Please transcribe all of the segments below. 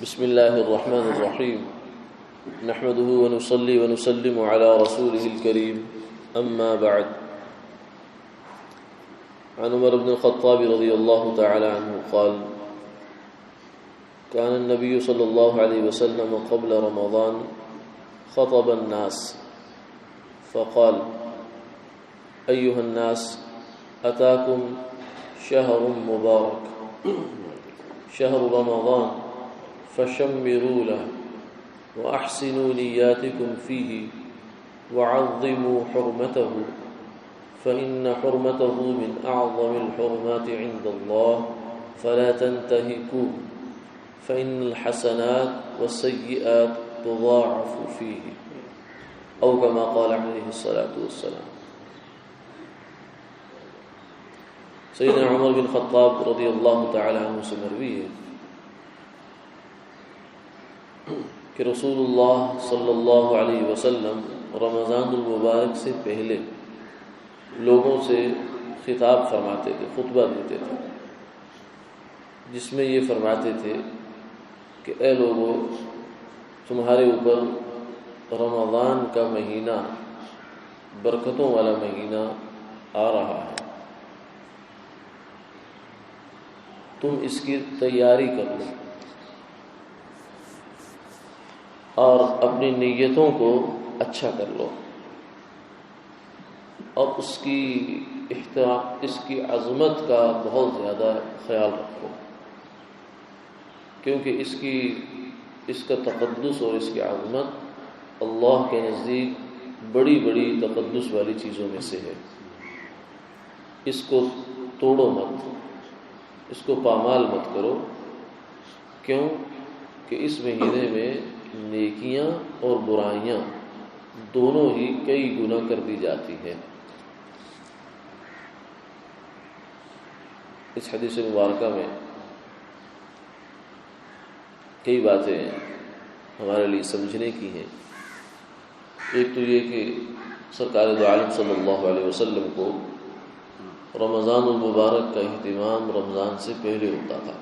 بسم الله الرحمن الرحيم نحمده ونصلي ونسلم على رسوله الكريم أما بعد عن عمر بن الخطاب رضي الله تعالى عنه قال كان النبي صلى الله عليه وسلم قبل رمضان خطب الناس فقال أيها الناس أتاكم شهر مبارك شهر رمضان فشمروا له وأحسنوا نياتكم فيه وعظموا حرمته فإن حرمته من أعظم الحرمات عند الله فلا تنتهكوا فإن الحسنات والسيئات تضاعف فيه أو كما قال عليه الصلاة والسلام. سیدنا عمر بن خطاب رضی اللہ تعالی عنہ سے مروی ہے کہ رسول اللہ صلی اللہ علیہ وسلم رمضان المبارک سے پہلے لوگوں سے خطاب فرماتے تھے، خطبہ دیتے تھے، جس میں یہ فرماتے تھے کہ اے لوگو، تمہارے اوپر رمضان کا مہینہ برکتوں والا مہینہ آ رہا ہے، تم اس کی تیاری کر لو اور اپنی نیتوں کو اچھا کر لو اور اس کی احترام، اس کی عظمت کا بہت زیادہ خیال رکھو، کیونکہ اس کا تقدس اور اس کی عظمت اللہ کے نزدیک بڑی بڑی تقدس والی چیزوں میں سے ہے۔ اس کو توڑو مت، اس کو پامال مت کرو، کیوں کہ اس مہینے میں نیکیاں اور برائیاں دونوں ہی کئی گنا کر دی جاتی ہیں۔ اس حدیث مبارکہ میں کئی باتیں ہمارے لیے سمجھنے کی ہیں۔ ایک تو یہ کہ سرکار دو عالم صلی اللہ علیہ وسلم کو رمضان المبارک کا اہتمام رمضان سے پہلے ہوتا تھا،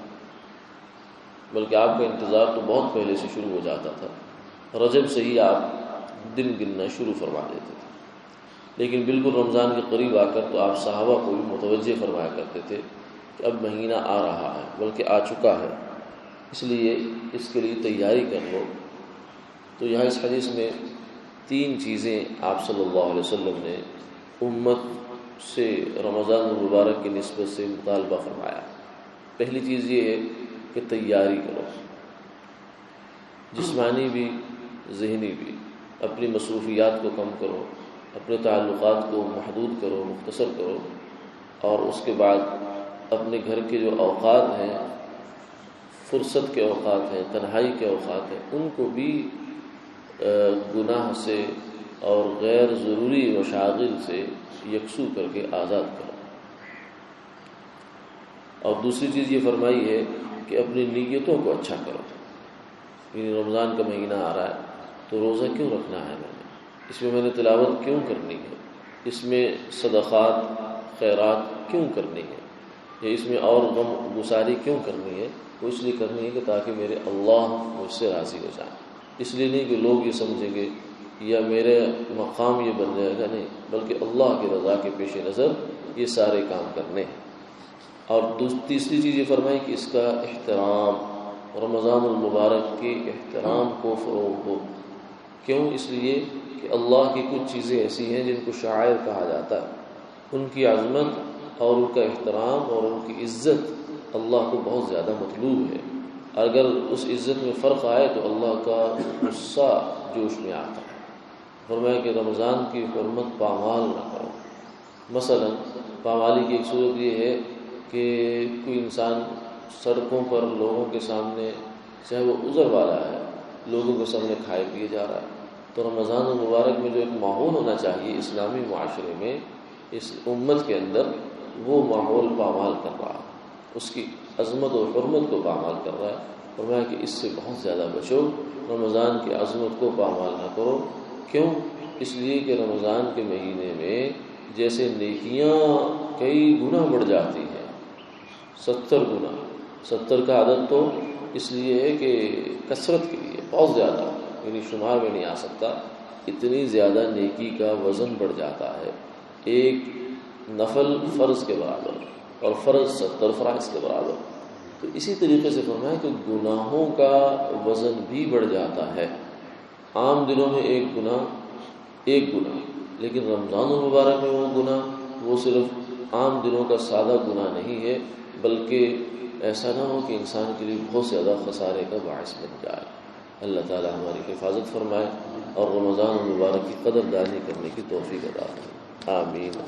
بلکہ آپ کا انتظار تو بہت پہلے سے شروع ہو جاتا تھا، رجب سے ہی آپ دن گننا شروع فرما دیتے تھے، لیکن بالکل رمضان کے قریب آ کر تو آپ صحابہ کو بھی متوجہ فرمایا کرتے تھے کہ اب مہینہ آ رہا ہے، بلکہ آ چکا ہے، اس لیے اس کے لیے تیاری کر لو۔ تو یہاں اس حدیث میں تین چیزیں آپ صلی اللہ علیہ وسلم نے امت سے رمضان المبارک کی نسبت سے مطالبہ فرمایا۔ پہلی چیز یہ ہے کہ تیاری کرو، جسمانی بھی ذہنی بھی، اپنی مصروفیات کو کم کرو، اپنے تعلقات کو محدود کرو، مختصر کرو، اور اس کے بعد اپنے گھر کے جو اوقات ہیں، فرصت کے اوقات ہیں، تنہائی کے اوقات ہیں، ان کو بھی گناہ سے اور غیر ضروری مشاغل سے یکسو کر کے آزاد کرو۔ اور دوسری چیز یہ فرمائی ہے کہ اپنی نیتوں کو اچھا کرو، یعنی رمضان کا مہینہ آ رہا ہے تو روزہ کیوں رکھنا ہے اس میں میں نے تلاوت کیوں کرنی ہے، اس میں صدقات خیرات کیوں کرنی ہے، یا اس میں اور غم گساری کیوں کرنی ہے؟ وہ اس لیے کرنی ہے کہ تاکہ میرے اللہ مجھ سے راضی ہو جائیں، اس لیے نہیں کہ لوگ یہ سمجھیں گے یا میرے مقام یہ بن جائے گا، نہیں، بلکہ اللہ کی رضا کے پیش نظر یہ سارے کام کرنے ہیں۔ اور تیسری چیز یہ فرمائی کہ اس کا احترام، رمضان المبارک کے احترام کو فروغ دو، کیوں؟ اس لیے کہ اللہ کی کچھ چیزیں ایسی ہیں جن کو شعائر کہا جاتا ہے، ان کی عظمت اور ان کا احترام اور ان کی عزت اللہ کو بہت زیادہ مطلوب ہے۔ اگر اس عزت میں فرق آئے تو اللہ کا غصہ جوش میں آتا ہے۔ فرمایا کہ رمضان کی حرمت پامال نہ کرو۔ مثلا پامالی کی ایک صورت یہ ہے کہ کوئی انسان سڑکوں پر لوگوں کے سامنے، چاہے وہ عذر والا ہے، لوگوں کے سامنے کھائے پیے جا رہا ہے، تو رمضان المبارک میں جو ایک ماحول ہونا چاہیے اسلامی معاشرے میں، اس امت کے اندر، وہ ماحول پامال کر رہا ہے، اس کی عظمت اور حرمت کو پامال کر رہا ہے۔ فرمایا کہ اس سے بہت زیادہ بچو، رمضان کی عظمت کو پامال نہ کرو، کیوں؟ اس لیے کہ رمضان کے مہینے میں جیسے نیکیاں کئی گنا بڑھ جاتی ہیں، 70 گنا، 70 کا عدد تو اس لیے ہے کہ کثرت کے لیے بہت زیادہ، یعنی شمار میں نہیں آ سکتا، اتنی زیادہ نیکی کا وزن بڑھ جاتا ہے، ایک نفل فرض کے برابر اور فرض 70 فرائض کے برابر۔ تو اسی طریقے سے فرمایا کہ گناہوں کا وزن بھی بڑھ جاتا ہے۔ عام دنوں میں ایک گناہ، لیکن رمضان المبارک میں وہ گناہ وہ صرف عام دنوں کا سادہ گناہ نہیں ہے، بلکہ ایسا نہ ہو کہ انسان کے لیے بہت زیادہ خسارے کا باعث بن جائے۔ اللہ تعالی ہماری حفاظت فرمائے اور رمضان المبارک کی قدر دانی کرنے کی توفیق عطا فرمائے، آمین۔